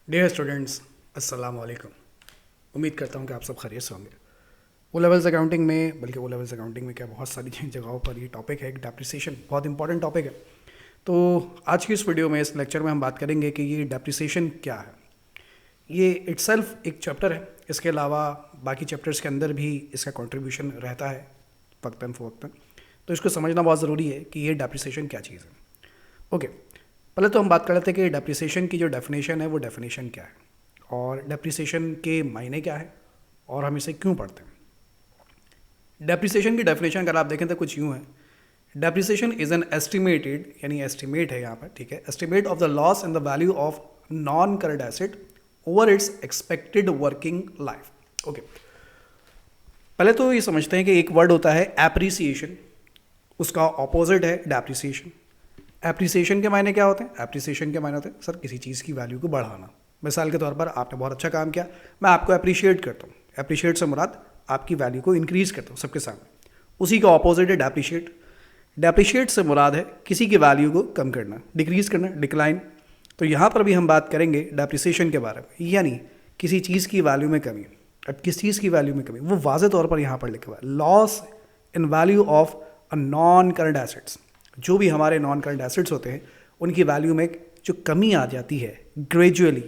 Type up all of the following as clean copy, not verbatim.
Dear students, अस्सलाम वालेकुम। उम्मीद करता हूँ कि आप सब खैरियत से होंगे। ओ लेवल्स अकाउंटिंग में, बल्कि ओ लेवल्स अकाउंटिंग में क्या, बहुत सारी जगहों पर ये टॉपिक है, एक डेप्रिसिएशन बहुत इंपॉर्टेंट टॉपिक है। तो आज की इस वीडियो में, इस लेक्चर में हम बात करेंगे कि ये डेप्रिसिएशन क्या है। ये इट्सेल्फ एक चैप्टर है। इसके अलावा बाकी चैप्टर्स के अंदर भी इसका कंट्रीब्यूशन रहता है वक्तन फ़वक्तन। तो इसको समझना बहुत ज़रूरी है कि ये डेप्रिसिएशन क्या चीज़ है। ओके, पहले तो हम बात कर लेते हैं कि डेप्रिसिएशन की जो डेफिनेशन है वो डेफिनेशन क्या है, और डेप्रिसिएशन के मायने क्या है, और हम इसे क्यों पढ़ते हैं। डेप्रिसिएशन की डेफिनेशन अगर आप देखें तो कुछ यूँ है। डेप्रिसिएशन इज़ एन एस्टिमेटेड, यानी एस्टिमेट है यहाँ पर, ठीक है, estimate of the loss in the value of non current asset over it's expected working life. Okay, पहले तो ये समझते हैं कि एक वर्ड होता है एप्रिसिएशन, उसका ऑपोजिट है डेप्रिसिएशन। एप्रिसिएशन के मायने क्या होते हैं? एप्रिसिएशन के मायने होते हैं सर किसी चीज़ की वैल्यू को बढ़ाना। मिसाल के तौर पर आपने बहुत अच्छा काम किया, मैं आपको अप्रिशिएट करता हूँ। अप्रिशिएट से मुराद आपकी वैल्यू को इंक्रीज़ करता हूँ सबके सामने। उसी का ऑपोजिट है डेप्रिशिएट। डेप्रिशिएट से मुराद है किसी की वैल्यू को कम करना, डिक्रीज़ करना, डिक्लाइन। तो यहाँ पर भी हम बात करेंगे डेप्रिसिएशन के बारे में, यानी किसी चीज़ की वैल्यू में कमी। अब किस चीज़ की वैल्यू में कमी, वो वाज़े तौर पर यहाँ पर लिखा हुआ है, loss in value of a non current assets. जो भी हमारे नॉन करंट एसेट्स होते हैं उनकी वैल्यू में जो कमी आ जाती है ग्रेजुअली,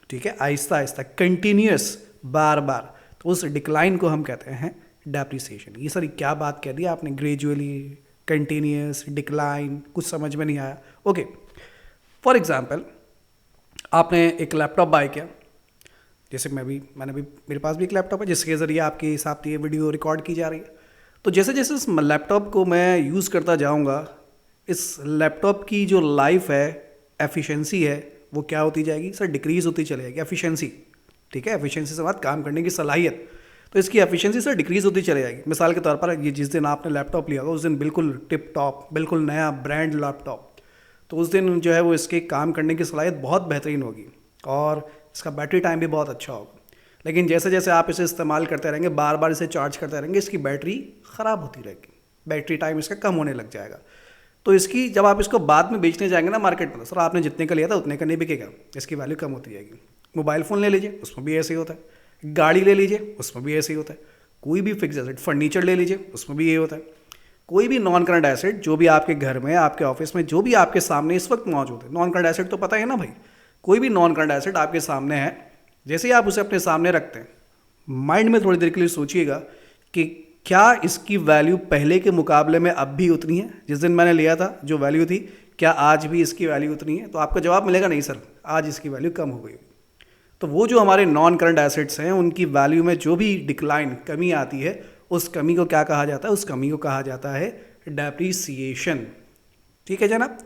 ठीक है, आहिस्ता आहिस्ता, कंटिन्यूस, बार बार, तो उस डिक्लाइन को हम कहते हैं डेप्रिसिएशन। ये सर क्या बात कह दी आपने, ग्रेजुअली, कंटिन्यूस, डिक्लाइन, कुछ समझ में नहीं आया। ओके, फॉर एग्जाम्पल आपने एक लैपटॉप बाय किया, जैसे मैंने भी मेरे पास भी एक लैपटॉप है जिसके ज़रिए आपके हिसाब से ये वीडियो रिकॉर्ड की जा रही है। तो जैसे जैसे इस लैपटॉप को मैं यूज़ करता जाऊंगा, इस लैपटॉप की जो लाइफ है, एफिशिएंसी है, वो क्या होती जाएगी सर, डिक्रीज़ होती चली जाएगी। एफिशिएंसी, ठीक है, एफिशिएंसी से बात काम करने की सलाहियत, तो इसकी एफिशिएंसी सर डिक्रीज़ होती चली जाएगी। मिसाल के तौर पर ये जिस दिन आपने लैपटॉप लिया होगा उस दिन बिल्कुल टिप टॉप, बिल्कुल नया ब्रांड लैपटॉप, तो उस दिन जो है वो इसके काम करने की सलाहियत बहुत बेहतरीन होगी और इसका बैटरी टाइम भी बहुत अच्छा होगा। लेकिन जैसे जैसे आप इसे इस्तेमाल करते रहेंगे, बार बार इसे चार्ज करते रहेंगे, इसकी बैटरी ख़राब होती रहेगी, बैटरी टाइम इसका कम होने लग जाएगा। तो इसकी जब आप इसको बाद में बेचने जाएंगे ना मार्केट में, तो सर आपने जितने का लिया था उतने का नहीं बिकेगा, इसकी वैल्यू कम होती जाएगी। मोबाइल फ़ोन ले लीजिए, उसमें भी ऐसे ही होता है। गाड़ी ले लीजिए, उसमें भी ऐसे ही होता है। कोई भी फिक्स एसेट, फर्नीचर ले लीजिए, उसमें भी ये होता है। कोई भी नॉन करंट एसेट जो भी आपके घर में, आपके ऑफिस में, जो भी आपके सामने इस वक्त मौजूद है, नॉन करंट एसेट तो पता है ना भाई, कोई भी नॉन करंट एसेट आपके सामने है, जैसे ही आप उसे अपने सामने रखते हैं, माइंड में थोड़ी देर के लिए सोचिएगा कि क्या इसकी वैल्यू पहले के मुकाबले में अब भी उतनी है, जिस दिन मैंने लिया था जो वैल्यू थी, क्या आज भी इसकी वैल्यू उतनी है? तो आपका जवाब मिलेगा नहीं सर, आज इसकी वैल्यू कम हो गई। तो वो जो हमारे नॉन करंट एसेट्स हैं उनकी वैल्यू में जो भी डिक्लाइन, कमी आती है, उस कमी को क्या कहा जाता है? उस कमी को कहा जाता है डेप्रिसिएशन। ठीक है जनाब।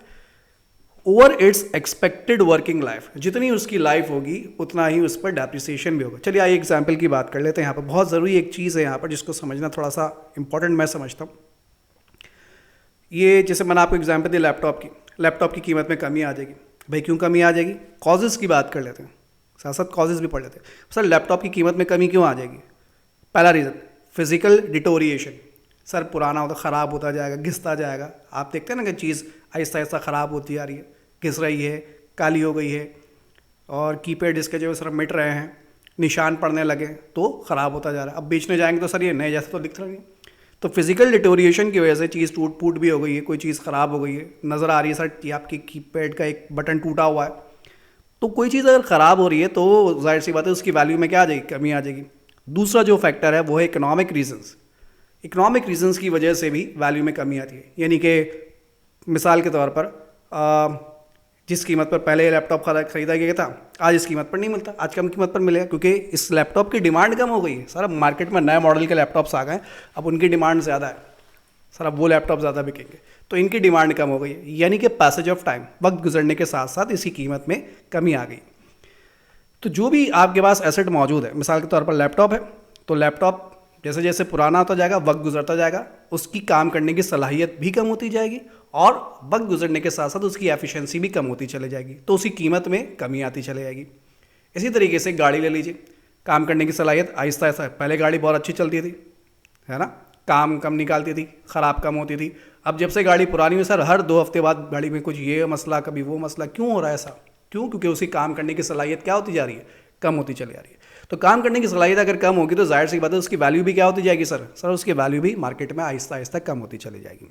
Over it's expected working life, जितनी उसकी लाइफ होगी उतना ही उस पर डेप्रिसिएशन भी होगा। चलिए आइए एग्जाम्पल की बात कर लेते हैं। यहाँ पर बहुत ज़रूरी एक चीज़ है यहाँ पर जिसको समझना थोड़ा सा इंपॉर्टेंट मैं समझता हूँ। ये जैसे मैंने आपको एग्जाम्पल दी लैपटॉप की कीमत में कमी आ जाएगी। भाई क्यों कमी आ जाएगी? कॉजेज़ की बात कर लेते हैं, साथ साथ कॉजेज़ भी पढ़ लेते हैं। सर लैपटॉप की कीमत में कमी क्यों आ जाएगी? पहला रीज़न फिजिकल डिटोरिएशन, सर पुराना होता ख़राब होता जाएगा, घिसता जाएगा। आप देखते हैं ना कि चीज़ आहिस्ता आहिस्ता ख़राब होती आ रही है, घिस रही है, काली हो गई है, और कीपैड इसके जो सर मिट रहे हैं, निशान पड़ने लगे, तो ख़राब होता जा रहा है। अब बेचने जाएंगे तो सर ये नए जैसे तो दिख रही है। तो फिजिकल डिटोरिएशन की वजह से चीज़ टूट फूट भी हो गई है, कोई चीज़ ख़राब हो गई है, नज़र आ रही है सर कि आपकी कीपैड का एक बटन टूटा हुआ है। तो कोई चीज़ अगर ख़राब हो रही है तो जाहिर सी बात है उसकी वैल्यू में क्या आ जाएगी? कमी आ जाएगी। दूसरा जो फैक्टर है वो है इकोनॉमिक रीजंस। इकोनॉमिक रीजंस की वजह से भी वैल्यू में कमी आती है। यानी कि मिसाल के तौर पर जिस कीमत पर पहले लैपटॉप खरीदा गया था आज इस कीमत पर नहीं मिलता, आज कम कीमत पर मिलेगा क्योंकि इस लैपटॉप की डिमांड कम हो गई है। सर अब मार्केट में नए मॉडल के लैपटॉप्स आ गए, अब उनकी डिमांड ज़्यादा है, सर अब वो लैपटॉप ज़्यादा बिकेंगे, तो इनकी डिमांड कम हो गई है। यानी कि पैसेज ऑफ टाइम, वक्त गुजरने के साथ साथ इसकी कीमत में कमी आ गई। तो जो भी आपके पास एसेट मौजूद है, मिसाल के तौर पर लैपटॉप है, तो लैपटॉप जैसे जैसे पुराना होता जाएगा, वक्त गुजरता जाएगा, उसकी काम करने की सलाहियत भी कम होती जाएगी और वक्त गुजरने के साथ साथ उसकी एफिशिएंसी भी कम होती चली जाएगी, तो उसकी कीमत में कमी आती चली जाएगी। इसी तरीके से गाड़ी ले लीजिए, काम करने की सलाहियत आहिस्ता आहिस्ता, पहले गाड़ी बहुत अच्छी चलती थी, है ना, काम कम निकालती थी, ख़राब कम होती थी। अब जब से गाड़ी पुरानी हुई सर हर 2 हफ्ते बाद गाड़ी में कुछ ये मसला, कभी वो मसला, क्यों हो रहा है ऐसा? क्यों? क्योंकि उसकी काम करने की सलाहियत क्या होती जा रही है? कम होती चली जा रही है। तो काम करने की सलाहियत अगर कम होगी तो जाहिर सी बात है उसकी वैल्यू भी क्या होती जाएगी सर उसकी वैल्यू भी मार्केट में आहिस्ता आहिस्ता कम होती चली जाएगी।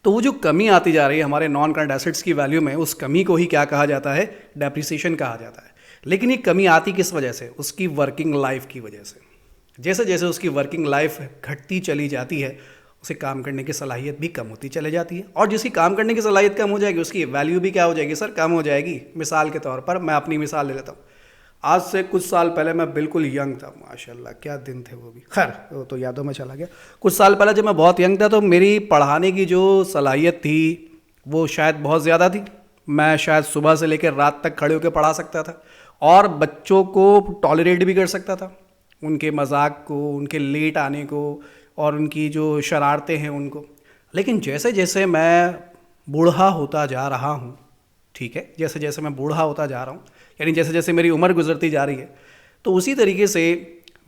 तो वो जो कमी आती जा रही है हमारे नॉन करंट एसेट्स की वैल्यू में, उस कमी को ही क्या कहा जाता है? डेप्रिसिएशन कहा जाता है। लेकिन ये कमी आती किस वजह से? उसकी वर्किंग लाइफ की वजह से। जैसे जैसे उसकी वर्किंग लाइफ घटती चली जाती है उसे काम करने की सलाहियत भी कम होती चली जाती है, और जिसकी काम करने की सलाहियत कम हो जाएगी उसकी वैल्यू भी क्या हो जाएगी सर? कम हो जाएगी। मिसाल के तौर पर मैं अपनी मिसाल ले लेता हूँ। आज से कुछ साल पहले मैं बिल्कुल यंग था, माशाल्लाह क्या दिन थे वो भी, खैर वो तो यादों में चला गया। कुछ साल पहले जब मैं बहुत यंग था तो मेरी पढ़ाने की जो सलाहियत थी वो शायद बहुत ज़्यादा थी। मैं शायद सुबह से लेकर रात तक खड़े होकर पढ़ा सकता था और बच्चों को टॉलरेट भी कर सकता था, उनके मजाक को, उनके लेट आने को और उनकी जो शरारतें हैं उनको। लेकिन जैसे जैसे मैं बूढ़ा होता जा रहा हूँ, ठीक है, जैसे जैसे मैं बूढ़ा होता जा रहा हूँ, यानी जैसे जैसे मेरी उम्र गुजरती जा रही है, तो उसी तरीके से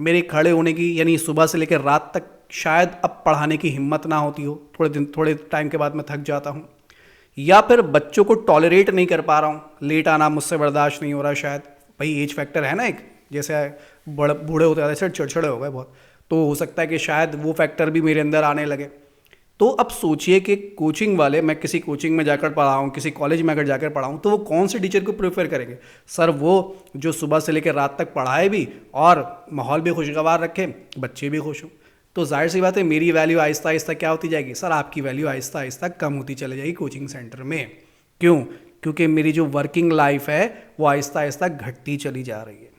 मेरे खड़े होने की, यानी सुबह से लेकर रात तक शायद अब पढ़ाने की हिम्मत ना होती हो, थोड़े टाइम के बाद मैं थक जाता हूँ, या फिर बच्चों को टॉलरेट नहीं कर पा रहा हूँ, लेट आना मुझसे बर्दाश्त नहीं हो रहा। शायद भाई एज फैक्टर है ना एक, जैसे बूढ़े होते जाते चिड़चिड़े हो गए बहुत, तो हो सकता है कि शायद वो फैक्टर भी मेरे अंदर आने लगे। तो अब सोचिए कि कोचिंग वाले, मैं किसी कोचिंग में जाकर पढ़ाऊँ, किसी कॉलेज में अगर जाकर पढ़ाऊँ, तो वो कौन से टीचर को प्रेफर करेंगे सर? वो जो सुबह से लेकर रात तक पढ़ाए भी और माहौल भी खुशगवार रखे, बच्चे भी खुश हों। तो जाहिर सी बात है मेरी वैल्यू आहिस्ता आहिस्ता क्या होती जाएगी सर? आपकी वैल्यू आहिस्ता आहिस्ता कम होती चली जाएगी कोचिंग सेंटर में। क्यों? क्योंकि मेरी जो वर्किंग लाइफ है वो आहिस्ता आहिस्ता घटती चली जा रही है।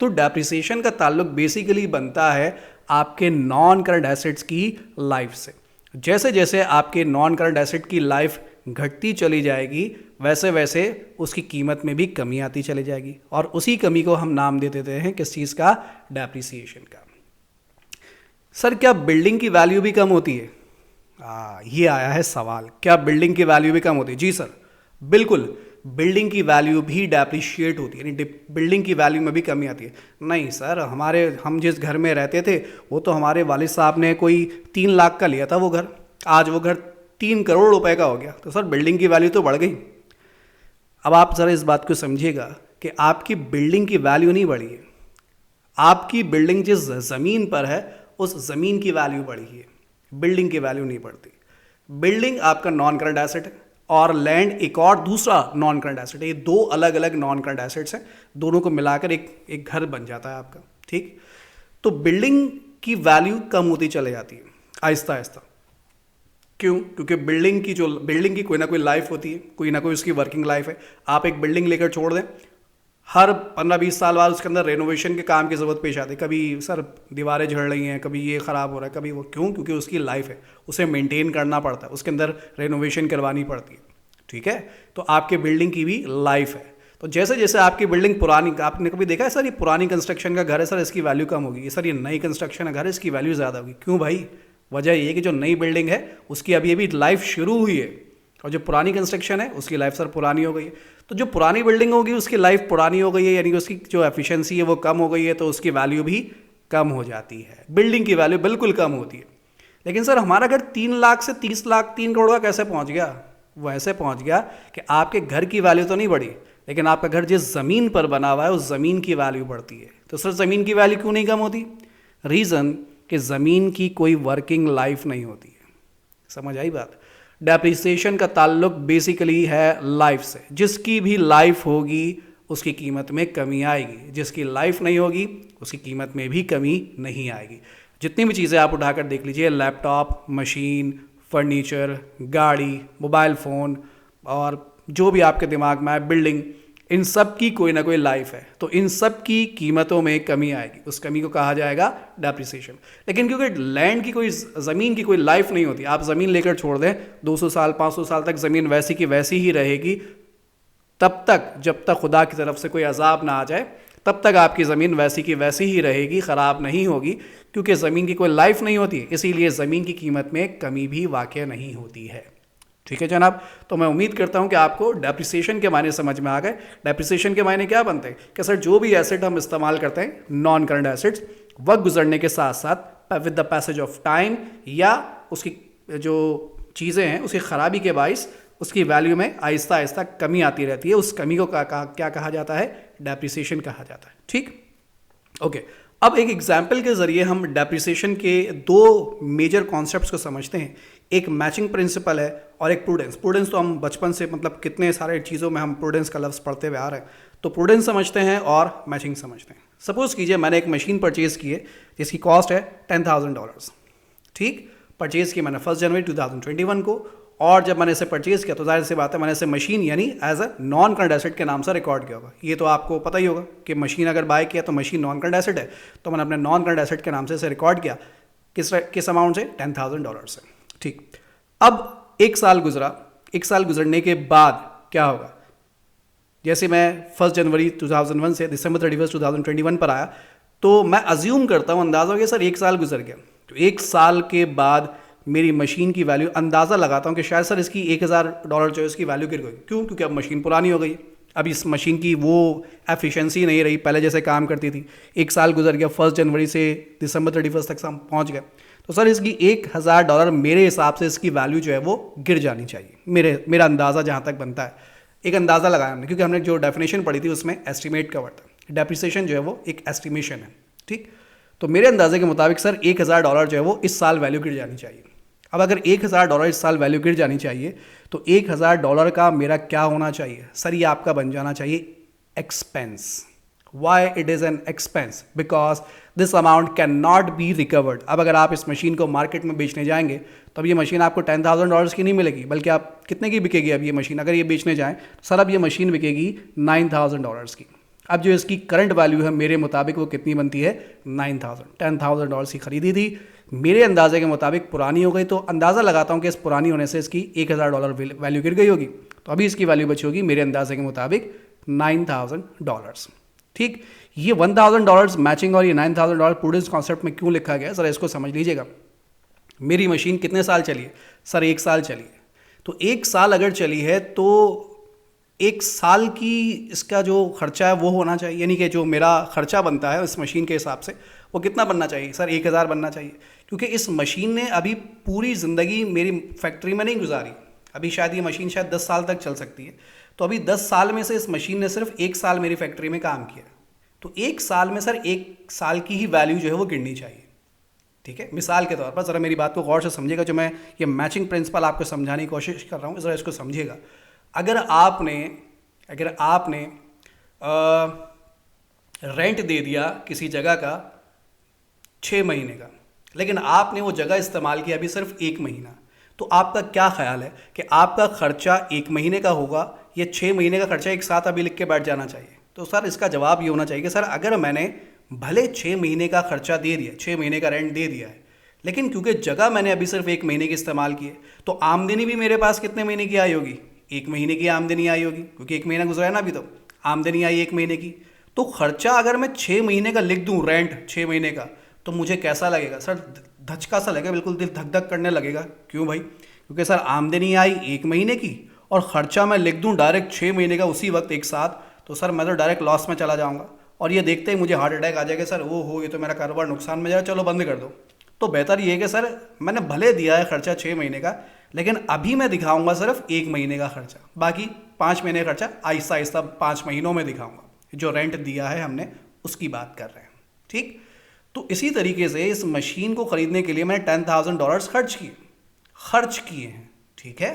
तो डेप्रिसिएशन का ताल्लुक बेसिकली बनता है आपके नॉन करंट एसेट्स की लाइफ से। जैसे जैसे आपके नॉन करंट एसेट की लाइफ घटती चली जाएगी वैसे वैसे उसकी कीमत में भी कमी आती चली जाएगी, और उसी कमी को हम नाम दे देते हैं किस चीज़ का? डेप्रिसिएशन का। सर क्या बिल्डिंग की वैल्यू भी कम होती है? ये आया है सवाल, क्या बिल्डिंग की वैल्यू भी कम होती है? जी सर बिल्कुल, बिल्डिंग की वैल्यू भी डेप्रिशिएट होती है, यानी बिल्डिंग की वैल्यू में भी कमी आती है। नहीं सर, हम जिस घर में रहते थे वो तो हमारे वालिद साहब ने कोई 3 लाख का लिया था वो घर, आज वो घर 3 करोड़ रुपए का हो गया, तो सर बिल्डिंग की वैल्यू तो बढ़ गई। अब आप ज़रा इस बात को समझिएगा कि आपकी बिल्डिंग की वैल्यू नहीं बढ़ी है, आपकी बिल्डिंग जिस ज़मीन पर है उस ज़मीन की वैल्यू बढ़ी है, बिल्डिंग की वैल्यू नहीं बढ़ती। बिल्डिंग आपका नॉन करंट एसेट है और लैंड एक और दूसरा नॉन करंट एसेट है। ये 2 अलग अलग नॉन करंट एसेट्स हैं, दोनों को मिलाकर एक घर बन जाता है आपका, ठीक। तो बिल्डिंग की वैल्यू कम होती चली जाती है आहिस्ता आहिस्ता। क्यों? क्योंकि बिल्डिंग की कोई ना कोई लाइफ होती है, कोई ना कोई उसकी वर्किंग लाइफ है। आप एक बिल्डिंग लेकर छोड़ दें, हर 15-20 साल बाद उसके अंदर रेनोवेशन के काम की ज़रूरत पेश आती है। कभी सर दीवारें झड़ रही हैं, कभी ये ख़राब हो रहा है, कभी वो। क्यों? क्योंकि उसकी लाइफ है, उसे मेंटेन करना पड़ता है, उसके अंदर रेनोवेशन करवानी पड़ती है, ठीक है। तो आपके बिल्डिंग की भी लाइफ है। तो जैसे जैसे आपकी बिल्डिंग पुरानी, आपने कभी देखा है सर ये पुरानी कंस्ट्रक्शन का घर है सर इसकी वैल्यू कम होगी, सर ये नई कंस्ट्रक्शन का घर है इसकी वैल्यू ज़्यादा होगी। क्यों भाई? वजह ये कि जो नई बिल्डिंग है उसकी अभी लाइफ शुरू हुई है, और जो पुरानी कंस्ट्रक्शन है उसकी लाइफ सर पुरानी हो गई है। तो जो पुरानी बिल्डिंग होगी उसकी लाइफ पुरानी हो गई है, यानी कि उसकी जो एफिशिएंसी है वो कम हो गई है, तो उसकी वैल्यू भी कम हो जाती है। बिल्डिंग की वैल्यू बिल्कुल कम होती है। लेकिन सर हमारा घर 3 लाख से 30 लाख 3 करोड़ का कैसे पहुंच गया? वो ऐसे पहुंच गया कि आपके घर की वैल्यू तो नहीं बढ़ी, लेकिन आपका घर जिस ज़मीन पर बना हुआ है उस ज़मीन की वैल्यू बढ़ती है। तो सर ज़मीन की वैल्यू क्यों नहीं कम होती? रीज़न कि ज़मीन की कोई वर्किंग लाइफ नहीं होती है। समझ आई बात? डेप्रिसिएशन का ताल्लुक बेसिकली है लाइफ से। जिसकी भी लाइफ होगी उसकी कीमत में कमी आएगी, जिसकी लाइफ नहीं होगी उसकी कीमत में भी कमी नहीं आएगी। जितनी भी चीज़ें आप उठाकर देख लीजिए, लैपटॉप, मशीन, फर्नीचर, गाड़ी, मोबाइल फ़ोन और जो भी आपके दिमाग में आए, बिल्डिंग, इन सब की कोई ना कोई लाइफ है। तो इन सब की कीमतों में कमी आएगी, उस कमी को कहा जाएगा डेप्रिसिएशन। लेकिन क्योंकि लैंड की कोई, ज़मीन की कोई लाइफ नहीं होती, आप ज़मीन लेकर छोड़ दें 200 साल 500 साल तक ज़मीन वैसी की वैसी ही रहेगी, तब तक जब तक खुदा की तरफ से कोई अजाब ना आ जाए तब तक आपकी ज़मीन वैसी की वैसी ही रहेगी, ख़राब नहीं होगी, क्योंकि ज़मीन की कोई लाइफ नहीं होती। इसीलिए ज़मीन की कीमत में कमी भी वाक़ई नहीं होती है। ठीक है जनाब, तो मैं उम्मीद करता हूं कि आपको डेप्रिसिएशन के मायने समझ में आ गए। डेप्रिसिएशन के मायने क्या बनते हैं कि सर जो भी एसेट हम इस्तेमाल करते हैं, नॉन करंट एसेट्स, वक्त गुजरने के साथ साथ with the passage of time या उसकी जो चीज़ें हैं उसकी ख़राबी के बाइस उसकी वैल्यू में आहिस्ता आहिस्ता कमी आती रहती है। उस कमी को क्या कहा जाता है? डेप्रिसिएशन कहा जाता है। ठीक, ओके। अब एक एग्जाम्पल के जरिए हम डेप्रिसिएशन के दो मेजर कॉन्सेप्ट्स को समझते हैं। एक मैचिंग प्रिंसिपल है और एक प्रूडेंस। प्रूडेंस तो हम बचपन से मतलब कितने सारे चीज़ों में हम प्रूडेंस का लफ्ज़ पढ़ते हुए आ रहे हैं, तो प्रूडेंस समझते हैं और मैचिंग समझते हैं। सपोज कीजिए मैंने एक मशीन परचेज़ की है जिसकी कॉस्ट है $10,000। ठीक, परचेज़ की मैंने 1 जनवरी 2021 को, और जब मैंने इसे परचेज़ किया तो जाहिर सी बात है मैंने इसे मशीन यानी as a non current asset के नाम से रिकॉर्ड किया होगा। ये तो आपको पता ही होगा कि मशीन अगर बाय किया तो मशीन नॉन करंट एसेट है, तो मैंने अपने नॉन करंट एसेट के नाम से इसे रिकॉर्ड किया। किस अमाउंट से? $10,000 से। ठीक, अब एक साल गुजरा। एक साल गुजरने के बाद क्या होगा? जैसे मैं 1 जनवरी 2001 से दिसंबर 31 2021 पर आया, तो मैं अज्यूम करता हूँ, अंदाज़ा हो गया सर 1 साल गुजर गया, तो 1 साल के बाद मेरी मशीन की वैल्यू, अंदाज़ा लगाता हूँ कि शायद सर इसकी $1,000 जो है इसकी वैल्यू गिर गई। क्यों? क्योंकि अब मशीन पुरानी हो गई, अब इस मशीन की वो एफिशिएंसी नहीं रही पहले जैसे काम करती थी। 1 साल गुजर गया, 1 जनवरी से दिसंबर 31 तक हम पहुँच गए, तो सर इसकी $1,000 मेरे हिसाब से इसकी वैल्यू जो है वो गिर जानी चाहिए। मेरा अंदाज़ा जहाँ तक बनता है, एक अंदाज़ा लगाया हमने, क्योंकि हमने जो डेफिनेशन पढ़ी थी उसमें एस्टिमेट कवर था। डेप्रिसिएशन जो है वो एक एस्टिमेशन है। ठीक, तो मेरे अंदाजे के मुताबिक सर $1,000 जो है वो इस साल वैल्यू गिर जानी चाहिए। अब अगर $1,000 इस साल वैल्यू गिर जानी चाहिए तो $1,000 का मेरा क्या होना चाहिए? सर ये आपका बन जाना चाहिए expense. Why it is an expense? Because this amount can not be recovered. अब अगर आप इस मशीन को मार्केट में बेचने जाएंगे तो अब ये मशीन आपको $10,000 की नहीं मिलेगी, बल्कि आप कितने की बिकेगी अब ये मशीन? अगर ये बेचने जाएं तो सर अब ये मशीन बिकेगी $9,000 की। अब जो इसकी करंट वैल्यू है मेरे मुताबिक वो कितनी बनती है? 9,000। $10,000 की खरीदी थी, मेरे अंदाजे के मुताबिक पुरानी हो गई, तो अंदाज़ा लगाता हूँ कि इस पुरानी होने से इसकी $1,000 वैल्यू गिर गई होगी, तो अभी इसकी वैल्यू बची होगी मेरे अंदाजे के मुताबिक $9,000। ठीक, ये $1,000 मैचिंग और ये $9,000 प्रूडेंस कॉन्सेप्ट में क्यों लिखा गया है ज़रा इसको समझ लीजिएगा। मेरी मशीन कितने साल चली है? सर 1 साल चली है। तो 1 साल अगर चली है तो 1 साल की इसका जो खर्चा है वो होना चाहिए, यानी कि जो मेरा खर्चा बनता है इस मशीन के हिसाब से वो कितना बनना चाहिए? सर 1,000 बनना चाहिए, क्योंकि इस मशीन ने अभी पूरी ज़िंदगी मेरी फैक्ट्री में नहीं गुजारी। अभी शायद ये मशीन शायद 10 साल तक चल सकती है, तो अभी 10 साल में से इस मशीन ने सिर्फ 1 साल मेरी फैक्ट्री में काम किया, तो 1 साल में सर 1 साल की ही वैल्यू जो है वो गिननी चाहिए। ठीक है, मिसाल के तौर पर ज़रा मेरी बात को गौर से समझिएगा, जो मैं ये मैचिंग प्रिंसिपल आपको समझाने की कोशिश कर रहा हूँ, ज़रा इसको समझिएगा। अगर आपने रेंट दे दिया किसी जगह का 6 महीने का, लेकिन आपने वो जगह इस्तेमाल किया अभी सिर्फ 1 महीना, तो आपका क्या ख्याल है कि आपका खर्चा 1 महीने का होगा या 6 महीने का खर्चा एक साथ अभी लिख के बैठ जाना चाहिए? तो सर इसका जवाब ये होना चाहिए कि सर अगर मैंने भले 6 महीने का खर्चा दे दिया, 6 महीने का रेंट दे दिया है, लेकिन क्योंकि जगह मैंने अभी सिर्फ 1 महीने की इस्तेमाल की है, तो आमदनी भी मेरे पास कितने महीने की आई होगी? 1 महीने की आमदनी आई होगी, क्योंकि 1 महीना गुजरा है ना अभी, तो आमदनी आई 1 महीने की। तो खर्चा अगर मैं 6 महीने का लिख दूं, रेंट 6 महीने का, तो मुझे कैसा लगेगा सर? धचका सा लगेगा, बिल्कुल दिल धक धक करने लगेगा। क्यों भाई? क्योंकि सर आमदनी आई 1 महीने की और खर्चा मैं लिख दूं डायरेक्ट 6 महीने का उसी वक्त एक साथ, तो सर मैं तो डायरेक्ट लॉस में चला जाऊंगा, और ये देखते ही मुझे हार्ट अटैक आ जाएगा, सर वो हो ये तो मेरा कारोबार नुकसान में जाएगा, चलो बंद कर दो। तो बेहतर ये है कि सर मैंने भले दिया है खर्चा 6 महीने का, लेकिन अभी मैं दिखाऊंगा सिर्फ 1 महीने का खर्चा, बाकी 5 महीने का खर्चा आहिस्ता आहिस्ता 5 महीनों में दिखाऊंगा। जो रेंट दिया है हमने उसकी बात कर रहे हैं। ठीक, तो इसी तरीके से इस मशीन को खरीदने के लिए मैंने $10,000 खर्च किए हैं। ठीक है,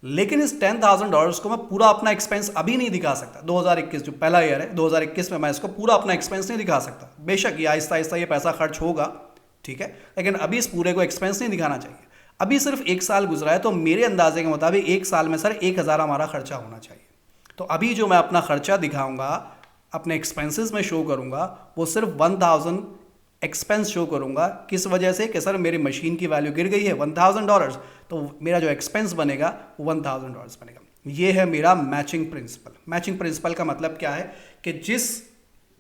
लेकिन इस $10,000 को मैं पूरा अपना एक्सपेंस अभी नहीं दिखा सकता। 2021 जो पहला ईयर है, 2021 में मैं इसको पूरा अपना एक्सपेंस नहीं दिखा सकता। बेशक ये आहिस्ता आहिस्ता ये पैसा खर्च होगा, ठीक है, लेकिन अभी इस पूरे को एक्सपेंस नहीं दिखाना चाहिए। अभी सिर्फ 1 साल गुजरा है, तो मेरे अंदाजे के मुताबिक 1 साल में सर 1,000 हमारा खर्चा होना चाहिए। तो अभी जो मैं अपना खर्चा दिखाऊंगा, अपने एक्सपेंसेस में शो करूंगा, वो सिर्फ 1,000 एक्सपेंस शो करूंगा। किस वजह से? कि सर मेरी मशीन की वैल्यू गिर गई है $1,000, तो मेरा जो एक्सपेंस बनेगा वो $1,000 बनेगा। ये है मेरा मैचिंग प्रिंसिपल। मैचिंग प्रिंसिपल का मतलब क्या है कि जिस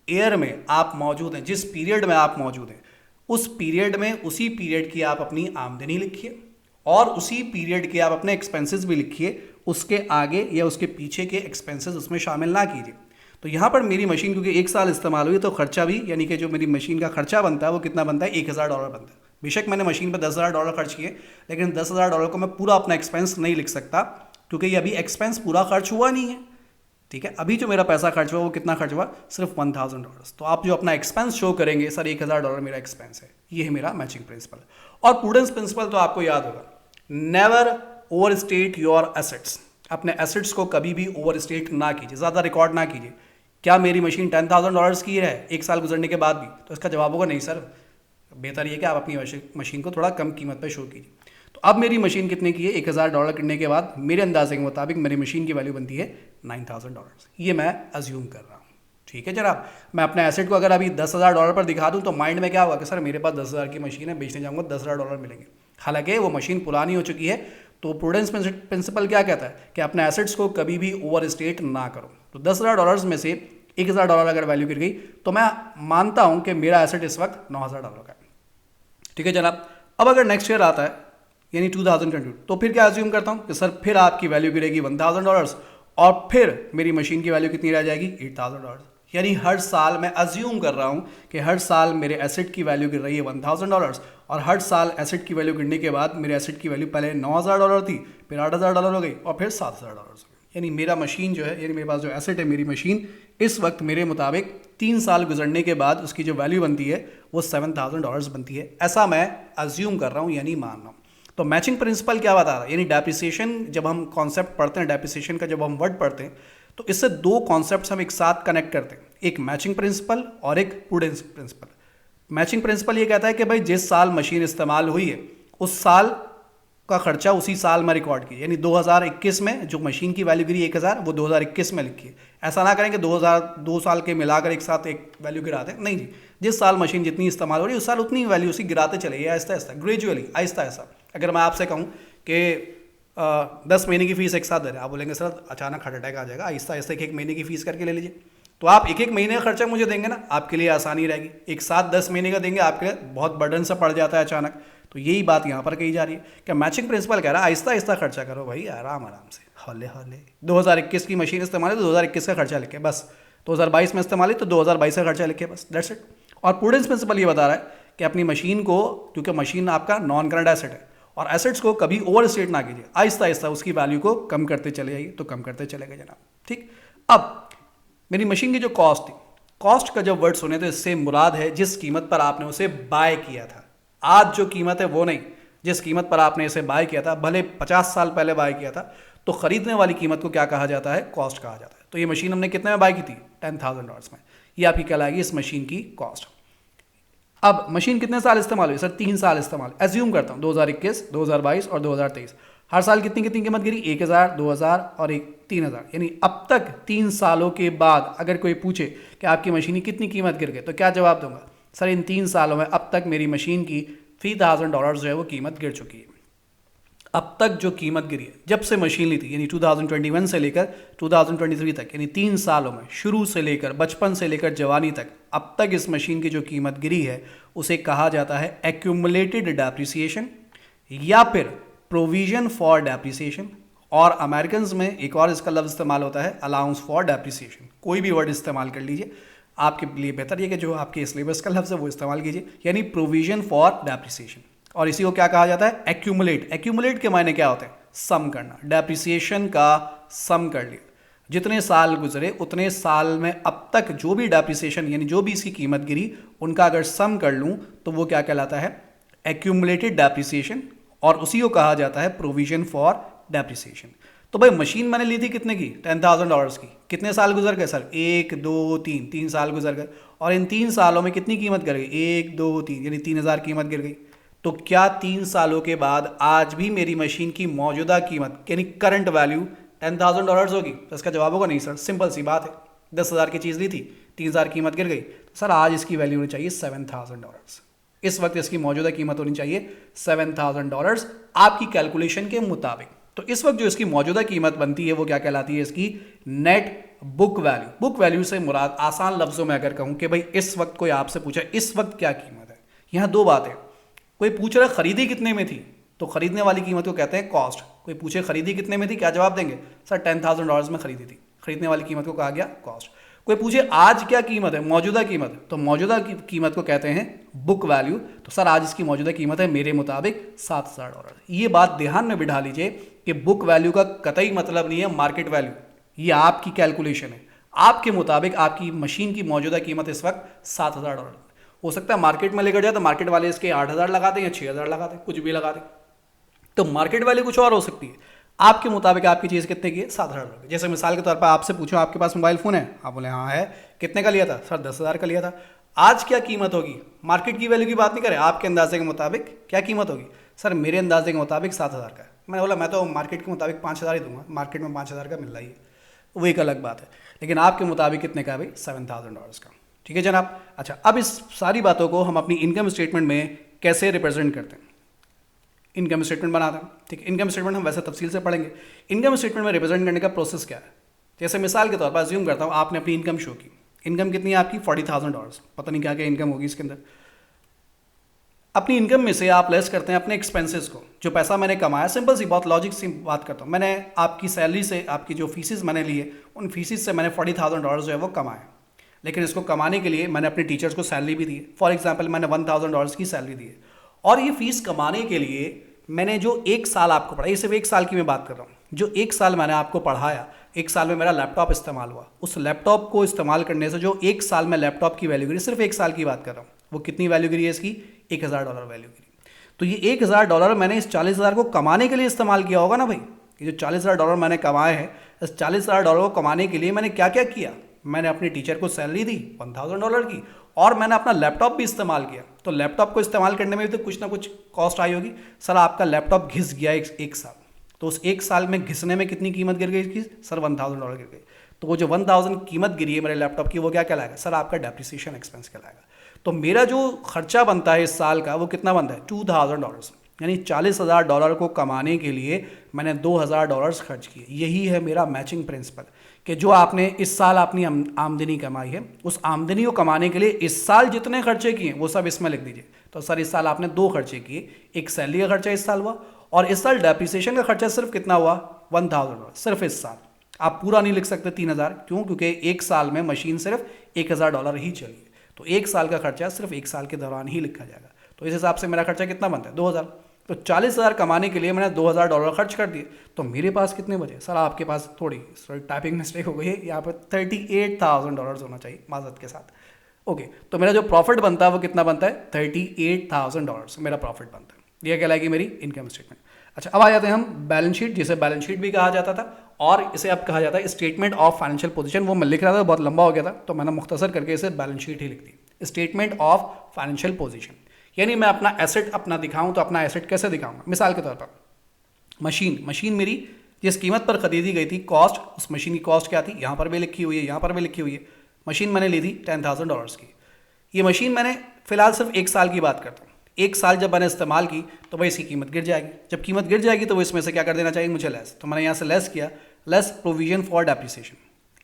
ईयर में आप मौजूद हैं, जिस पीरियड में आप मौजूद हैं, उस पीरियड में उसी पीरियड की आप अपनी आमदनी लिखिए और उसी पीरियड के आप अपने एक्सपेंसेस भी लिखिए। उसके आगे या उसके पीछे के एक्सपेंसेस उसमें शामिल ना कीजिए। तो यहाँ पर मेरी मशीन क्योंकि 1 साल इस्तेमाल हुई, तो खर्चा भी, यानी कि जो मेरी मशीन का खर्चा बनता है वो कितना बनता है? $1,000 बनता है। बेशक मैंने मशीन पर $10,000 खर्च किए, लेकिन $10,000 को मैं पूरा अपना एक्सपेंस नहीं लिख सकता, क्योंकि ये अभी एक्सपेंस पूरा खर्च हुआ नहीं है, ठीक है। अभी जो मेरा पैसा खर्च हुआ वो कितना खर्च हुआ, सिर्फ $1000। तो आप जो अपना एक्सपेंस शो करेंगे, सर $1000 मेरा एक्सपेंस है, ये है मेरा मैचिंग प्रिंसिपल। और प्रूडेंस प्रिंसिपल तो आपको याद होगा, never over state your assets. अपने एसेट्स को कभी भी ओवर स्टेट ना कीजिए, ज़्यादा रिकॉर्ड ना कीजिए। क्या मेरी मशीन $10,000 की है 1 साल गुजरने के बाद भी? तो इसका जवाब होगा नहीं सर, बेहतर ये कि आप अपनी मशीन को थोड़ा कम कीमत पर शो कीजिए। तो अब मेरी मशीन कितने की है, $1000 करने के बाद मेरे अंदाजे के मुताबिक मेरी मशीन की वैल्यू बनती है $9000। ये मैं अज्यूम कर रहा हूँ, ठीक है जनाब। मैं अपने एसेट को अगर अभी $10,000 पर दिखा दूँ तो माइंड में क्या होगा कि सर मेरे पास 10,000 की मशीन है, बेचने जाऊँगा $10,000 मिलेंगे। हालांकि वो मशीन पुरानी हो चुकी है। तो प्रूडेंस प्रिंसिपल क्या कहता है कि अपने एसेट्स को कभी भी ओवर स्टेट ना करो। तो $10,000 में से $1000 अगर वैल्यू गिर गई तो मैं मानता हूं कि मेरा एसेट इस वक्त $9000 का है, ठीक है जनाब। अब अगर नेक्स्ट ईयर आता है यानी 2022, तो फिर क्या अज्यूम करता हूं कि सर फिर आपकी वैल्यू गिरेगी $1000 और फिर मेरी मशीन की वैल्यू कितनी रह जाएगी, $8000। यानी हर साल मैं अज्यूम कर रहा हूं कि हर साल मेरे एसेट की वैल्यू गिर रही है $1000 और हर साल एसेट की वैल्यू गिरने के बाद मेरे एसेट की वैल्यू पहले $9000 थी, फिर $8000 हो गई और फिर $7000 हो गई। यानी मेरा मशीन जो है, यानी मेरे पास जो एसेट है मेरी मशीन, इस वक्त मेरे मुताबिक 3 साल गुजरने के बाद उसकी जो वैल्यू बनती है वो $7000 बनती है। ऐसा मैं अज्यूम कर रहा हूँ यानी मान रहा हूँ। तो मैचिंग प्रिंसिपल क्या बता रहा है, यानी डेप्रिसिएशन जब हम कॉन्सेप्ट पढ़ते हैं, डेप्रिसिएशन का जब हम वर्ड पढ़ते हैं तो इससे 2 कॉन्सेप्ट्स हम एक साथ कनेक्ट करते हैं, एक मैचिंग प्रिंसिपल और एक प्रूडेंस प्रिंसिपल। मैचिंग प्रिंसिपल ये कहता है कि भाई जिस साल मशीन इस्तेमाल हुई है उस साल का खर्चा उसी साल में रिकॉर्ड कीजिए। यानी 2021 में जो मशीन की वैल्यू गिरी 1000 वो 2021 में लिखिए। ऐसा ना करें कि 2 साल के मिलाकर एक साथ एक वैल्यू गिराते, नहीं जी। जिस साल मशीन जितनी इस्तेमाल हो रही है उस साल उतनी वैल्यू उसी गिराते चले, आहिस्ता आहिस्ता, ग्रेजुअली, आहिस्ता आहिस्ता। अगर मैं आपसे कहूँ कि 10 महीने की फीस एक साथ दे रहे हैं, आप बोलेंगे सर अचानक हार्ट अटैक आ जाएगा, आहिस्ता आहिस्ता एक महीने की फीस करके ले लीजिए। तो आप एक महीने का खर्चा मुझे देंगे ना, आपके लिए आसानी रहेगी। एक साथ 10 महीने का देंगे आपके लिए बहुत बर्डन सा पड़ जाता है अचानक। तो यही बात यहाँ पर कही जा रही है कि मैचिंग प्रिंसिपल कह रहा है आहिस्ता आहिस्ता खर्चा करो भाई, आराम आराम से, हौले हौले। 2021 की मशीन इस्तेमाल है तो 2021 का खर्चा लिखे बस, 2022 में इस्तेमाल है तो 2022 का खर्चा लिखे बस, दैट्स इट। और प्रूडेंस प्रिंसिपल ये बता रहा है कि अपनी मशीन को, क्योंकि मशीन आपका नॉन करंट एसेट है और एसेट्स को कभी ओवर स्टेट ना कीजिए, आहिस्ता आहिस्ता उसकी वैल्यू को कम करते चले जाइए। तो कम करते चले गए जनाब, ठीक। अब मेरी मशीन की जो कॉस्ट थी, कॉस्ट का जब वर्ड सुने तो इससे मुराद है जिस कीमत पर आपने उसे बाय किया था। आज जो कीमत है वो नहीं, जिस कीमत पर आपने इसे बाय किया था, भले 50 साल पहले बाय किया था, तो खरीदने वाली कीमत को क्या कहा जाता है, कॉस्ट कहा जाता है। तो ये मशीन हमने कितने में बाय की थी, $10,000 में, ये आपकी कहलाएगी इस मशीन की कॉस्ट। अब मशीन कितने साल इस्तेमाल हुई, सर 3 साल इस्तेमाल, एज्यूम करता हूँ 2021, 2022 और 2023। हर साल कितनी कितनी कीमत गिरी, 1000, 2000 और 3000। यानी अब तक 3 सालों के बाद अगर कोई पूछे कि आपकी मशीन की कितनी कीमत गिर गई, तो क्या जवाब दूंगा, सर इन 3 सालों में अब तक मेरी मशीन की $3000 जो है वो कीमत गिर चुकी है। अब तक जो कीमत गिरी है जब से मशीन ली थी, यानी 2021 से लेकर 2023 तक, यानी 3 सालों में, शुरू से लेकर बचपन से लेकर जवानी तक, अब तक इस मशीन की जो कीमत गिरी है उसे कहा जाता है एक्यूमुलेटेड डेप्रिसिएशन या फिर प्रोविजन फॉर डेप्रिसिएशन। और अमेरिकन में एक और इसका लफ्ज़ इस्तेमाल होता है अलाउंस फॉर डेप्रिसिएशन। कोई भी वर्ड इस्तेमाल कर लीजिए, आपके लिए बेहतर ये कि जो आपके सिलेबस का लफ्ज़ है वो इस्तेमाल कीजिए, यानी प्रोविजन फॉर डेप्रिसिएशन। और इसी को क्या कहा जाता है, एक्यूमुलेट। एक्यूमुलेट के मायने क्या होते हैं, सम करना, डेप्रिसिएशन का सम कर लिया। जितने साल गुजरे उतने साल में अब तक जो भी डेप्रिसिएशन यानी जो भी इसकी कीमत गिरी उनका अगर सम कर लूँ तो वो क्या कहलाता है, एक्यूमुलेटेड डेप्रिसिएशन। और उसी को कहा जाता है प्रोविजन फॉर डेप्रिसिएशन। तो भाई मशीन मैंने ली थी कितने की, $10,000 की, कितने साल गुजर गए सर, 1 2 3, 3 साल गुजर गए। और इन 3 सालों में कितनी कीमत गिर गई, 1 2 3, यानी 3000 कीमत गिर गई। तो क्या 3 सालों के बाद आज भी मेरी मशीन की मौजूदा कीमत यानी करंट वैल्यू $10,000 होगी? तो इसका जवाब होगा नहीं सर, सिंपल सी बात है, 10,000 की चीज़ ली थी, 3000 कीमत गिर गई, तो सर आज इसकी वैल्यू होनी चाहिए $7,000। इस वक्त इसकी मौजूदा कीमत होनी चाहिए $7,000 आपकी कैलकुलेशन के मुताबिक। तो इस वक्त जो इसकी मौजूदा कीमत बनती है वो क्या कहलाती है, इसकी net book value. Book value से मुराद आसान लफ्जों में अगर कहूं कि भाई इस वक्त कोई आपसे पूछा इस वक्त क्या कीमत है, यहां 2 बातें। कोई पूछ रहा खरीदी कितने में थी, तो खरीदने वाली कीमत को कहते हैं कॉस्ट। कोई पूछे खरीदी कितने में थी, क्या जवाब देंगे, सर $10,000 में खरीदी थी, खरीदने वाली कीमत को कहा गया कॉस्ट। कोई पूछे आज क्या कीमत है, मौजूदा कीमत, तो मौजूदा कीमत को कहते हैं बुक वैल्यू। तो सर आज इसकी मौजूदा कीमत है मेरे मुताबिक $7,000। ये बात ध्यान में बिठा लीजिए कि बुक वैल्यू का कतई मतलब नहीं है मार्केट वैल्यू, ये आपकी कैलकुलेशन है। आपके मुताबिक आपकी मशीन की मौजूदा कीमत इस वक्त $7,000। हो सकता है मार्केट में लेकर जाए तो मार्केट वाले इसके 8,000 लगा दें या 6,000 लगा दें, कुछ भी लगा दें, तो मार्केट वैल्यू कुछ और हो सकती है। आपके मुताबिक आपकी चीज़ कितने की है, $7,000। जैसे मिसाल के तौर पर आपसे पूछूं आपके पास मोबाइल फ़ोन है, आप बोले हाँ है, कितने का लिया था सर, 10,000 का लिया था। आज क्या कीमत होगी, मार्केट की वैल्यू की बात नहीं करें, आपके अंदाजे के मुताबिक क्या कीमत होगी, सर मेरे अंदाजे के मुताबिक 7,000 का है। मैंने बोला मैं तो मार्केट के मुताबिक 5,000 ही दूंगा, मार्केट में 5,000 का मिल रहा है, वो एक अलग बात है, लेकिन आपके मुताबिक कितने का है भाई, $7,000 का। ठीक है जनाब। अच्छा, अब इस सारी बातों को हम अपनी इनकम स्टेटमेंट में कैसे रिप्रेजेंट करते हैं, इनकम स्टेटमेंट बनाते हैं। ठीक है, इनकम स्टेटमेंट हम वैसे तफसील से पढ़ेंगे। इनकम स्टेटमेंट में रिप्रेजेंट करने का प्रोसेस क्या है, जैसे मिसाल के तौर पर अज्यूम करता हूँ आपने अपनी इनकम शो की, इनकम कितनी है आपकी $40,000, पता नहीं क्या क्या इनकम होगी इसके अंदर। अपनी इनकम में से आप लेस करते हैं अपने एक्सपेंसेस को, जो पैसा मैंने कमाया, सिंपल सी बहुत लॉजिक सी बात करता हूँ, मैंने आपकी सैलरी से आपकी जो फीसिस मैंने लिए, उन फीसिस से मैंने $40,000 जो है वो कमाया, लेकिन इसको कमाने के लिए मैंने अपने टीचर्स को सैलरी भी दी है। फॉर एग्जाम्पल मैंने $1,000 की सैलरी दी है, और ये फीस कमाने के लिए मैंने जो एक साल आपको पढ़ाया, ये सिर्फ एक साल की मैं बात कर रहा हूँ, जो एक साल मैंने आपको पढ़ाया, एक साल में मेरा लैपटॉप इस्तेमाल हुआ, उस लैपटॉप को इस्तेमाल करने से जो एक साल में लैपटॉप की वैल्यू गिरी, सिर्फ एक साल की बात कर रहा हूँ, वो कितनी वैल्यू गिरी है इसकी, $1,000 वैल्यू गिरी। तो ये $1,000 मैंने इस $40,000 को कमाने के लिए इस्तेमाल किया होगा ना भाई। ये जो $40,000 मैंने कमाए हैं, इस $40,000 को कमाने के लिए मैंने क्या क्या किया, मैंने अपने टीचर को सैलरी दी $1,000 की, और मैंने अपना लैपटॉप भी इस्तेमाल किया। तो लैपटॉप को इस्तेमाल करने में भी तो कुछ ना कुछ कॉस्ट आई होगी। सर आपका लैपटॉप घिस गया एक साल, तो उस एक साल में घिसने में कितनी कीमत गिर गई इसकी, सर $1,000 गिर गई। तो वो जो 1,000 कीमत गिरी है मेरे लैपटॉप की, वो क्या कहलाएगा, सर आपका डेप्रिसिएशन एक्सपेंस कहलाएगा। तो मेरा जो खर्चा बनता है इस साल का, वो कितना बनता है, $2,000, यानी $40,000 को कमाने के लिए मैंने $2,000 खर्च किए। यही है मेरा मैचिंग प्रिंसिपल, कि जो आपने इस साल अपनी आमदनी कमाई है, उस आमदनी को कमाने के लिए इस साल जितने खर्चे किए वो सब इसमें लिख दीजिए। तो सर इस साल आपने 2 खर्चे किए, एक सैलरी का खर्चा इस साल हुआ, और इस साल डेप्रिसिएशन का खर्चा सिर्फ कितना हुआ, $1,000 सिर्फ इस साल। आप पूरा नहीं लिख सकते 3,000, क्यों, क्योंकि एक साल में मशीन सिर्फ $1,000 ही चली, तो एक साल का खर्चा सिर्फ एक साल के दौरान ही लिखा जाएगा। तो इस हिसाब से मेरा खर्चा कितना बनता है, 2,000। तो 40,000 कमाने के लिए मैंने $2,000 खर्च कर दिए, तो मेरे पास कितने बचे, सर आपके पास थोड़ी टाइपिंग मिस्टेक हो गई है, यहाँ पर $38,000 होना चाहिए माजरत के साथ। ओके, तो मेरा जो प्रॉफिट बनता है वो कितना बनता है, $38,000 मेरा प्रॉफिट बनता है। यह कहलाएगी मेरी इनकम स्टेटमेंट। अच्छा, अब आ जाते हैं हम बैलेंस शीट, जिसे बैलेंस शीट भी कहा जाता था, और इसे अब कहा जाता है स्टेटमेंट ऑफ फाइनेंशियल पोजीशन। वो मैं लिख रहा था, बहुत लंबा हो गया था, तो मैंने मुख्तसर करके इसे बैलेंस शीट ही लिख दी, स्टेटमेंट ऑफ फाइनेंशियल पोजीशन। यानी मैं अपना एसेट अपना दिखाऊं, तो अपना एसेट कैसे दिखाऊंगा, मिसाल के तौर पर मशीन मेरी जिस कीमत पर खरीदी गई थी, कॉस्ट, उस मशीन की कॉस्ट क्या थी, यहाँ पर भी लिखी हुई है, यहाँ पर भी लिखी हुई है। मशीन मैंने ली थी $10,000 की। ये मशीन मैंने फिलहाल सिर्फ एक साल की बात करता हूँ, एक साल जब मैंने इस्तेमाल की तो भाई इसकी कीमत गिर जाएगी। जब कीमत गिर जाएगी तो वो इसमें से क्या कर देना चाहिए मुझे, लेस। तो मैंने यहाँ से लेस किया, लेस प्रोविजन फॉर डेप्रिसिएशन।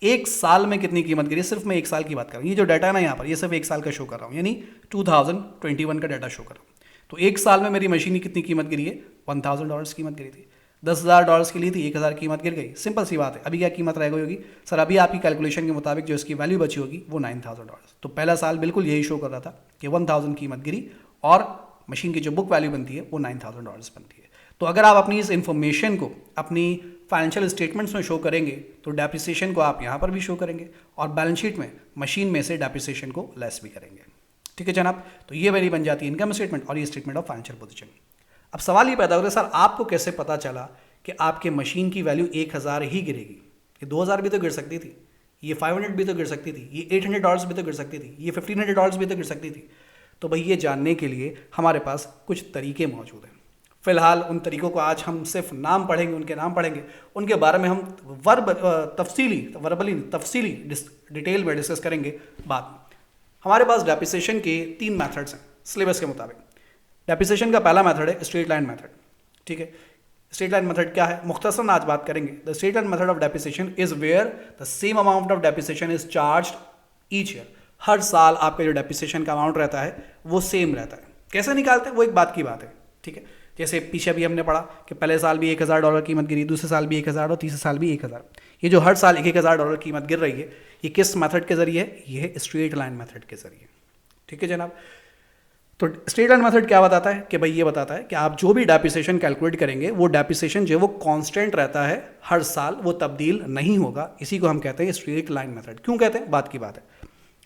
एक साल में कितनी कीमत गिरी, सिर्फ मैं एक साल की बात कर रहा हूँ। ये जो डाटा है ना यहाँ पर, ये सिर्फ एक साल का शो कर रहा हूँ, यानी 2021 का डाटा शो कर रहा हूँ। तो एक साल में मेरी मशीन की कितनी कीमत गिरी है, $1,000 कीमत गिरी थी। $10,000 की ली थी, 1,000 कीमत गिर गई। सिंपल सी बात है। अभी क्या कीमत रह गई होगी, सर अभी आपकी कैलकुलेशन के मुताबिक जो इसकी वैल्यू बची होगी वो $9,000। तो पहला साल बिल्कुल यही शो कर रहा था कि 1,000 कीमत गिरी, और मशीन की जो बुक वैल्यू बनती है वो $9,000 बनती है। तो अगर आप अपनी इस इंफॉर्मेशन को अपनी फाइनेंशियल स्टेटमेंट्स में शो करेंगे, तो डेप्रिसिएशन को आप यहाँ पर भी शो करेंगे, और बैलेंस शीट में मशीन में से डेप्रिसिएशन को लेस भी करेंगे। ठीक है जनाब, तो ये मेरी बन जाती है इनकम स्टेटमेंट, और ये स्टेटमेंट ऑफ फाइनेंशियल पोजीशन। अब सवाल ये पैदा होता है, सर आपको कैसे पता चला कि आपके मशीन की वैल्यू 1,000 ही गिरेगी? ये 2,000 भी तो गिर सकती थी, ये 500 भी तो गिर सकती थी, ये $800 भी तो गिर सकती थी, ये $1,500 भी तो गिर सकती थी। तो भाई ये जानने के लिए हमारे पास कुछ तरीके मौजूद हैं। फिलहाल उन तरीकों को आज हम सिर्फ नाम पढ़ेंगे, उनके नाम पढ़ेंगे, उनके बारे में हम तफसीली डिटेल में डिस्कस करेंगे बाद में। हमारे पास डेप्रिसिएशन के 3 मेथड्स हैं सिलेबस के मुताबिक। डेप्रिसिएशन का पहला मेथड है स्ट्रेट लाइन मेथड। ठीक है, स्ट्रेट लाइन मेथड क्या है, मुख्तसरन आज बात करेंगे। The straight line method of depreciation is where the same amount of depreciation is charged each year. हर साल आपका जो डेप्रिसिएशन का अमाउंट रहता है वो सेम रहता है। कैसे निकालते हैं वो एक बात की बात है। ठीक है, जैसे पीछे भी हमने पढ़ा कि पहले साल भी $1,000 कीमत गिरी, दूसरे साल भी 1,000 और तीसरे साल भी 1,000। ये जो हर साल $1,000 कीमत गिर रही है, ये किस मेथड के जरिए है? ये है स्ट्रेट लाइन मेथड के जरिए। ठीक है जनाब। तो स्ट्रेट लाइन मेथड क्या बताता है कि भाई ये बताता है कि आप जो भी डेप्रिसिएशन कैलकुलेट करेंगे वो डेप्रिसिएशन जो है वो कांस्टेंट रहता है हर साल, वो तब्दील नहीं होगा। इसी को हम कहते हैं स्ट्रेट लाइन मेथड। क्यों कहते हैं? बात की बात है।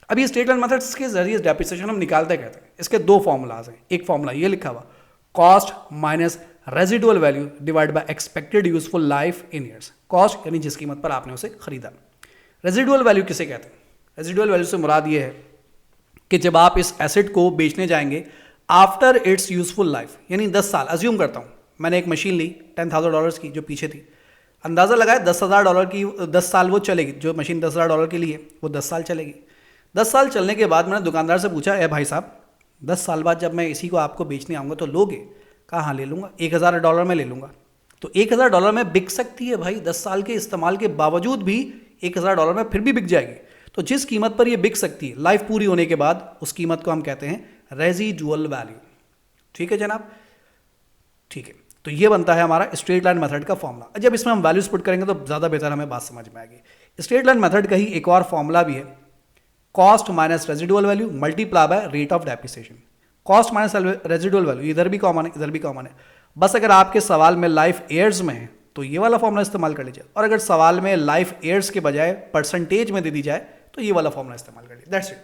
अब ये स्ट्रेट लाइन मेथड्स के जरिए डेप्रिसिएशन हम निकालते कहते हैं। इसके दो फॉर्मूलाज हैं। एक फॉर्मूला ये लिखा हुआ, cost minus residual value divide by expected useful life in years. Cost यानी जिस कीमत पर आपने उसे खरीदा। रेजिडुअल वैल्यू किसे कहते हैं? रेजिडुअल वैल्यू से मुराद ये है कि जब आप इस एसेट को बेचने जाएंगे आफ्टर इट्स यूजफुल लाइफ, यानी 10 साल, अज्यूम करता हूँ मैंने एक मशीन ली $10,000 की जो पीछे थी, अंदाज़ा लगाया $10,000 की 10 साल वो चलेगी। जो मशीन $10,000 की ली है वो 10 साल चलेगी। 10 साल चलने के बाद मैंने दुकानदार से पूछा, ए भाई साहब 10 साल बाद जब मैं इसी को आपको बेचने आऊँगा तो लोगे? कहा हाँ ले लूँगा, $1,000 में ले लूँगा। तो $1,000 में बिक सकती है भाई, 10 साल के इस्तेमाल के बावजूद भी $1,000 में फिर भी बिक जाएगी। तो जिस कीमत पर ये बिक सकती है लाइफ पूरी होने के बाद, उस कीमत को हम कहते हैं रेजिडुअल वैल्यू। ठीक है जनाब, ठीक है। तो ये बनता है हमारा स्ट्रेट लाइन मेथड का फॉर्मूला। जब इसमें हम वैल्यूज पुट करेंगे तो ज़्यादा बेहतर हमें बात समझ में आएगी। स्ट्रेट लाइन मेथड का ही एक और फॉर्मूला भी है, cost minus residual value multiply by rate of depreciation. Cost minus residual value इधर भी कॉमन है, इधर भी कॉमन है। बस अगर आपके सवाल में लाइफ ईयर्स में है तो ये वाला फॉर्मूला इस्तेमाल कर लीजिए, और अगर सवाल में लाइफ ईयर्स के बजाय परसेंटेज में दे दी जाए तो ये वाला फॉर्मूला इस्तेमाल कर लीजिए। दैट्स इट,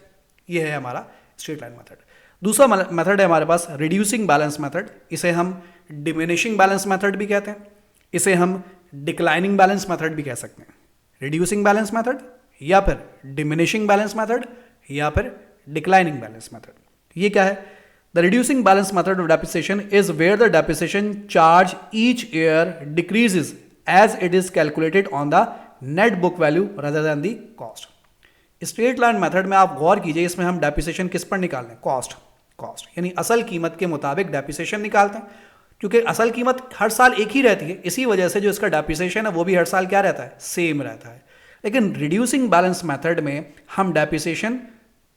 ये है हमारा स्ट्रेट लाइन मेथड। दूसरा मेथड है हमारे पास रिड्यूसिंग बैलेंस मेथड। इसे हम डिमिनिशिंग बैलेंस मेथड भी कहते हैं, इसे हम डिक्लाइनिंग बैलेंस मेथड भी कह सकते हैं। रिड्यूसिंग बैलेंस मेथड या फिर डिमिनिशिंग बैलेंस मेथड या फिर डिक्लाइनिंग बैलेंस मेथड। ये क्या है? The reducing balance method of depreciation is where the depreciation charge each year decreases as it is calculated on the net book value rather than the cost. Straight line method में आप गौर कीजिए, इसमें हम depreciation किस पर निकाल रहे हैं? कॉस्ट यानी असल कीमत के मुताबिक डेप्रिसिएशन निकालते हैं, क्योंकि असल कीमत हर साल एक ही रहती है। इसी वजह से जो इसका डेप्रिसिएशन है वो भी हर साल क्या रहता है? सेम रहता है। लेकिन रिड्यूसिंग बैलेंस मेथड में हम डेप्रिसिएशन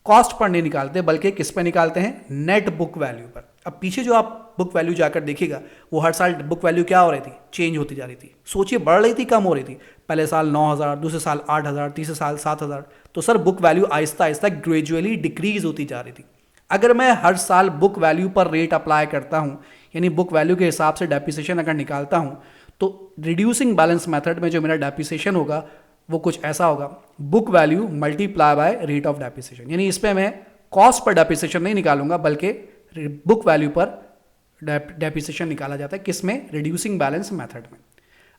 कॉस्ट पर नहीं निकालते, बल्कि किस पर निकालते हैं? नेट बुक वैल्यू पर। अब पीछे जो आप बुक वैल्यू जाकर देखिएगा, वो हर साल बुक वैल्यू क्या हो रही थी? चेंज होती जा रही थी। सोचिए, बढ़ रही थी, कम हो रही थी। पहले साल 9,000, दूसरे साल 8,000, तीसरे साल 7,000। तो sir book value Aahista Aahista gradually decrease होती जा रही थी। अगर मैं हर साल बुक वैल्यू पर रेट अप्लाई करता हूं, यानी बुक वैल्यू के हिसाब से डेप्रिसिएशन अगर निकालता हूं, तो रिड्यूसिंग बैलेंस मेथड में जो मेरा डेप्रिसिएशन होगा वो कुछ ऐसा होगा, book value multiply by rate of depreciation. यानी इस पर मैं कॉस्ट पर डेप्रिसिएशन नहीं निकालूंगा, बल्कि बुक वैल्यू पर डेप्रिसिएशन निकाला जाता है। किसमें? रिड्यूसिंग बैलेंस मेथड में।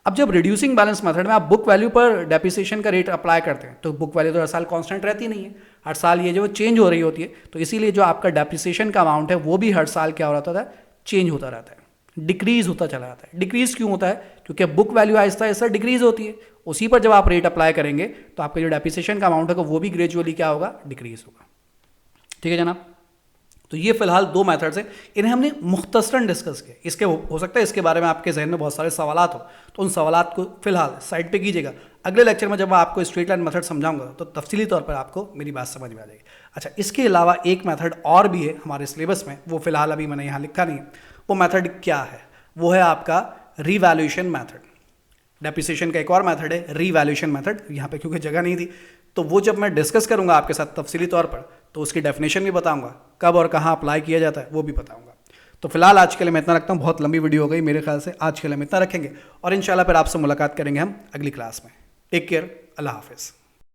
अब जब रिड्यूसिंग बैलेंस मेथड में आप बुक वैल्यू पर डेप्रिसिएशन का रेट अप्लाई करते हैं, तो बुक वैल्यू तो हर साल कांस्टेंट रहती नहीं है, हर साल ये जो चेंज हो रही होती है। तो इसीलिए जो आपका डेप्रिसिएशन का अमाउंट है वो भी हर साल क्या हो रहा था? चेंज होता रहता है, डिक्रीज होता चला जाता है। डिक्रीज क्यों होता है? क्योंकि book value Aahista Aahista decrease होती है। उसी पर जब आप रेट अप्लाई करेंगे तो आपका जो डेप्रिसिएशन का अमाउंट होगा वो भी ग्रेजुअली क्या होगा? डिक्रीज होगा। ठीक है जनाब। तो ये फिलहाल दो मेथड्स हैं, इन्हें हमने मुख्तसरन डिस्कस किया। इसके हो सकता है इसके बारे में आपके जहन में बहुत सारे सवालात हो, तो उन सवालात को फिलहाल साइड पे कीजिएगा। अगले लेक्चर में जब मैं आपको स्ट्रेट लाइन मेथड समझाऊंगा तो तफसीली तौर पर आपको मेरी बात समझ में आ जाएगी। अच्छा, इसके अलावा एक मेथड और भी है हमारे सिलेबस में, वो फिलहाल अभी मैंने यहाँ लिखा नहीं है। वो मेथड क्या है? वो है आपका रिवैल्यूएशन मेथड। डेप्रिसिएशन का एक और मेथड है रिवैल्यूएशन मेथड। यहाँ पे क्योंकि जगह नहीं थी, तो वो जब मैं डिस्कस करूंगा आपके साथ तफसीली तौर पर, तो उसकी डेफिनेशन भी बताऊंगा, कब और कहाँ अप्लाई किया जाता है वो भी बताऊंगा। तो फिलहाल आज के लिए मैं इतना रखता हूँ, बहुत लंबी वीडियो हो गई मेरे ख्याल से। आज के लिए हम इतना रखेंगे और इंशाल्लाह फिर आपसे मुलाकात करेंगे हम अगली क्लास में। टेक केयर, अल्लाह हाफिज़।